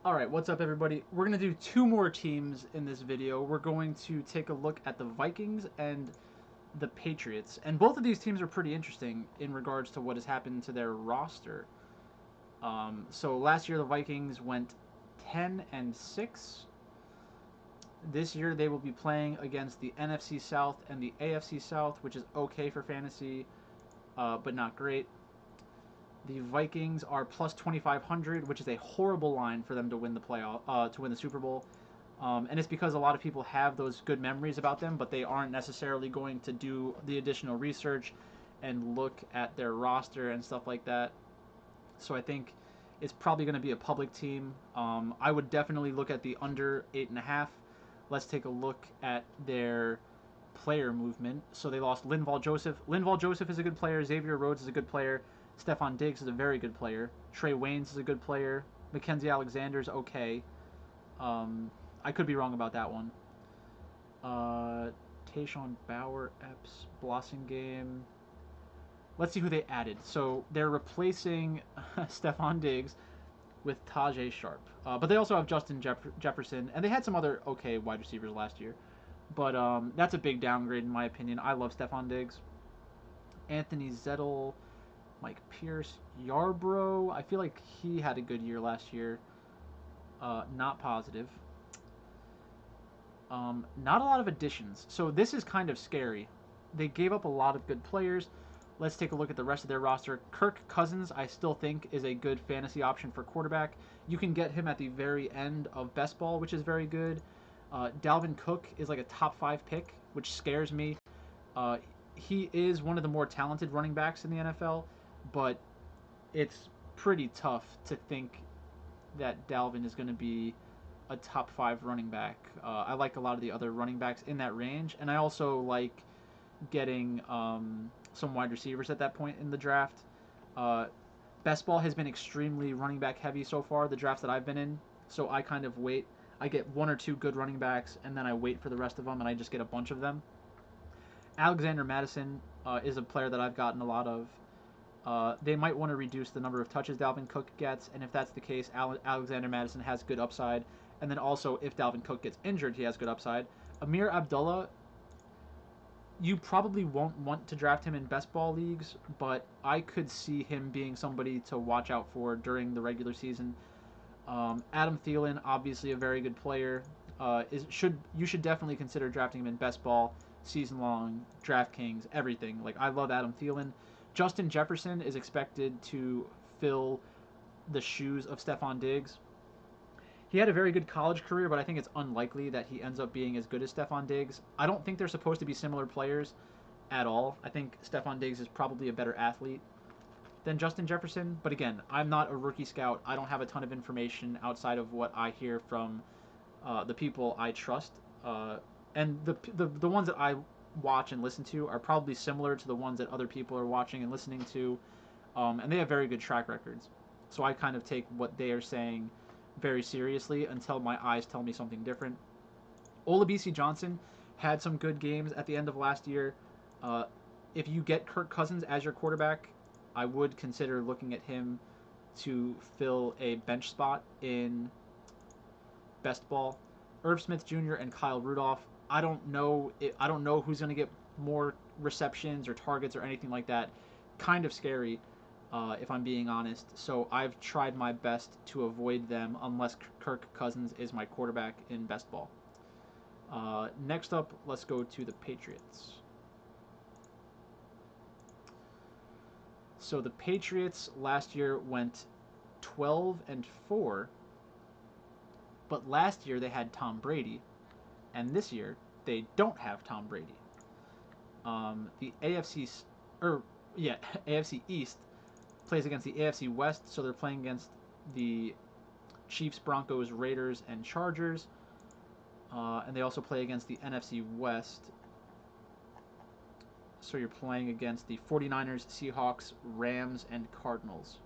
Alright, what's up everybody? We're going to do two more teams in this video. We're going to take a look at the Vikings and the Patriots. And both of these teams are pretty interesting in regards to what has happened to their roster. So last year the Vikings went 10-6. This year they will be playing against the NFC South and the AFC South, which is okay for fantasy, but not great. The Vikings are plus 2,500, which is a horrible line for them to win the to win the Super Bowl. And it's because a lot of people have those good memories about them, but they aren't necessarily going to do the additional research and look at their roster and stuff like that. So I think it's probably going to be a public team. I would definitely look at the under 8.5. Let's take a look at their player movement. So they lost Linval Joseph. Linval Joseph is a good player. Xavier Rhodes is a good player. Stephon Diggs is a very good player. Trey Waynes is a good player. Mackenzie Alexander's okay. I could be wrong about that one. Tayshawn Bauer, Epps, Blossingame. Let's see who they added. So they're replacing Stephon Diggs with Tajay Sharp. But they also have Justin Jefferson, and they had some other okay wide receivers last year. But that's a big downgrade in my opinion. I love Stephon Diggs. Anthony Zettel, Mike Pierce, Yarbrough. I feel like he had a good year last year. Not positive. Not a lot of additions. So this is kind of scary. They gave up a lot of good players. Let's take a look at the rest of their roster. Kirk Cousins, I still think, is a good fantasy option for quarterback. You can get him at the very end of best ball, which is very good. Dalvin Cook is like a top 5 pick, which scares me. He is one of the more talented running backs in the NFL, but it's pretty tough to think that Dalvin is going to be a top 5 running back. I like a lot of the other running backs in that range, and I also like getting some wide receivers at that point in the draft. Best ball has been extremely running back heavy so far, the drafts that I've been in, so I kind of wait. I get one or two good running backs, and then I wait for the rest of them, and I just get a bunch of them. Alexander Madison is a player that I've gotten a lot of. They might want to reduce the number of touches Dalvin Cook gets, and if that's the case, Alexander Madison has good upside. And then also, if Dalvin Cook gets injured, he has good upside. Amir Abdullah, you probably won't want to draft him in best ball leagues, but I could see him being somebody to watch out for during the regular season. Adam Thielen, obviously a very good player. You should definitely consider drafting him in best ball, season long, DraftKings, everything. Like I love Adam Thielen. Justin Jefferson is expected to fill the shoes of Stephon Diggs. He had a very good college career, but I think it's unlikely that he ends up being as good as Stephon Diggs. I don't think they're supposed to be similar players at all. I think Stephon Diggs is probably a better athlete than Justin Jefferson. But again, I'm not a rookie scout. I don't have a ton of information outside of what I hear from the people I trust. And the ones that I watch and listen to are probably similar to the ones that other people are watching and listening to. And they have very good track records. So I kind of take what they are saying very seriously until my eyes tell me something different. Olabisi Johnson had some good games at the end of last year. If you get Kirk Cousins as your quarterback, I would consider looking at him to fill a bench spot in best ball. Irv Smith Jr. and Kyle Rudolph. I don't know who's going to get more receptions or targets or anything like that. Kind of scary, if I'm being honest. So I've tried my best to avoid them unless Kirk Cousins is my quarterback in best ball. Next up, let's go to the Patriots. So the Patriots last year went 12-4, but last year they had Tom Brady, and this year they don't have Tom Brady. The AFC East plays against the AFC West, so they're playing against the Chiefs, Broncos, Raiders, and Chargers, and they also play against the NFC West. So you're playing against the 49ers, Seahawks, Rams, and Cardinals.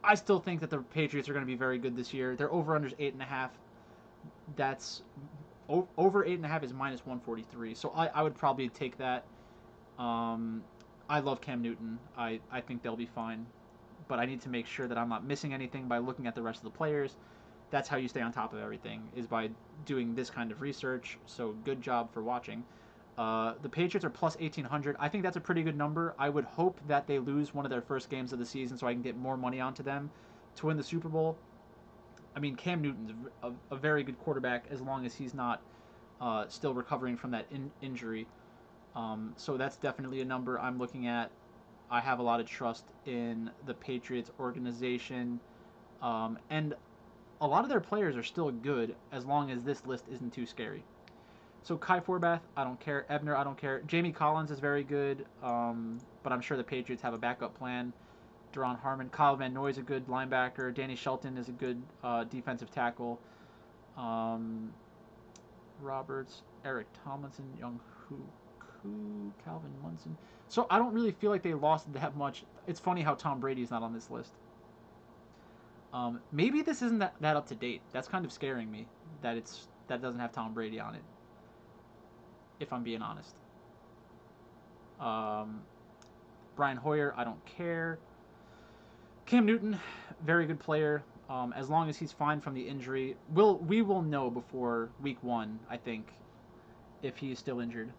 I still think that the Patriots are going to be very good this year. Their over-under's 8.5. That's over 8.5 is minus 143. So I would probably take that. I love Cam Newton. I think they'll be fine. but I need to make sure that I'm not missing anything by looking at the rest of the players. That's how you stay on top of everything, is by doing this kind of research. So good job for watching. The Patriots are plus 1,800. I think that's a pretty good number. I would hope that they lose one of their first games of the season so I can get more money onto them to win the Super Bowl. I mean, Cam Newton's a very good quarterback as long as he's not still recovering from that injury. So that's definitely a number I'm looking at. I have a lot of trust in the Patriots organization. And a lot of their players are still good as long as this list isn't too scary. So Kai Forbath, I don't care. Ebner, I don't care. Jamie Collins is very good, but I'm sure the Patriots have a backup plan. Deron Harmon, Kyle Van Noy is a good linebacker. Danny Shelton is a good defensive tackle. Roberts, Eric Tomlinson, Young Hoo, Calvin Munson. So I don't really feel like they lost that much. It's funny how Tom Brady's not on this list. Maybe this isn't that up to date. That's kind of scaring me that that doesn't have Tom Brady on it, if I'm being honest. Brian Hoyer, I don't care. Cam Newton, very good player. As long as he's fine from the injury, we will know before week 1, I think, if he is still injured.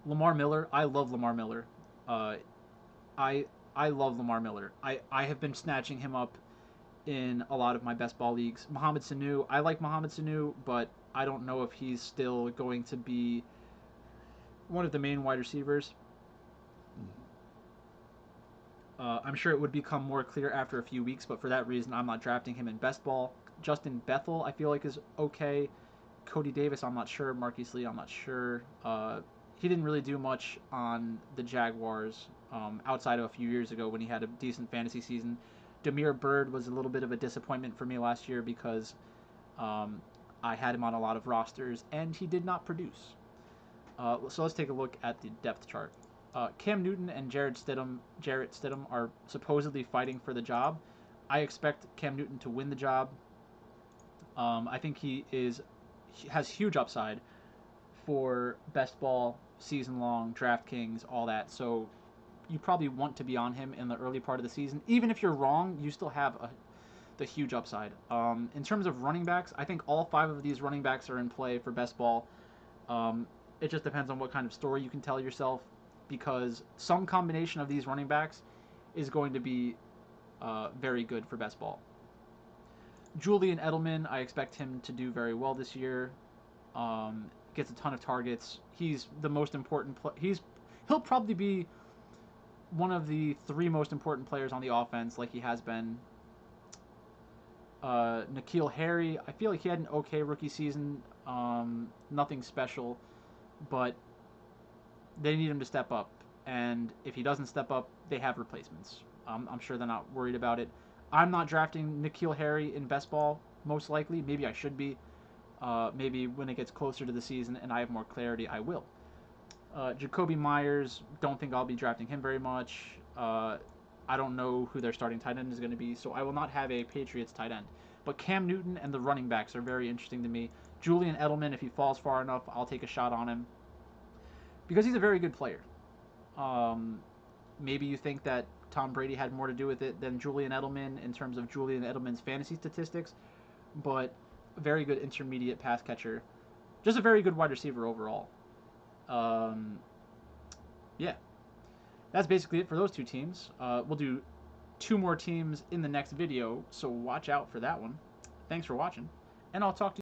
Lamar Miller, I love Lamar Miller. I love Lamar Miller. I have been snatching him up in a lot of my best ball leagues. Mohamed Sanu, I like Mohamed Sanu, but I don't know if he's still going to be one of the main wide receivers. I'm sure it would become more clear after a few weeks, but for that reason, I'm not drafting him in best ball. Justin Bethel, I feel like, is okay. Cody Davis, I'm not sure. Marquise Lee, I'm not sure. He didn't really do much on the Jaguars outside of a few years ago when he had a decent fantasy season. Damiere Byrd was a little bit of a disappointment for me last year because I had him on a lot of rosters, and he did not produce. So let's take a look at the depth chart. Cam Newton and Jarrett Stidham are supposedly fighting for the job. I expect Cam Newton to win the job. I think he has huge upside for best ball, season long, DraftKings, all that. So you probably want to be on him in the early part of the season. Even if you're wrong, you still have the huge upside. In terms of running backs, I think all 5 of these running backs are in play for best ball. It just depends on what kind of story you can tell yourself, because some combination of these running backs is going to be very good for best ball. Julian Edelman, I expect him to do very well this year. Gets a ton of targets. He's the most important. He'll probably be one of the 3 most important players on the offense, like he has been. Nikhil Harry, I feel like he had an okay rookie season. Nothing special, but they need him to step up. And if he doesn't step up, they have replacements. I'm sure they're not worried about it. I'm not drafting Nikhil Harry in best ball, most likely. Maybe I should be. Maybe when it gets closer to the season and I have more clarity, I will. Jacoby Myers, don't think I'll be drafting him very much. I don't know who their starting tight end is going to be, so I will not have a Patriots tight end. But Cam Newton and the running backs are very interesting to me. Julian Edelman, if he falls far enough, I'll take a shot on him, because he's a very good player. Maybe you think that Tom Brady had more to do with it than Julian Edelman in terms of Julian Edelman's fantasy statistics, but a very good intermediate pass catcher. Just a very good wide receiver overall. Yeah. That's basically it for those 2 teams. We'll do 2 more teams in the next video, so watch out for that one. Thanks for watching, and I'll talk to you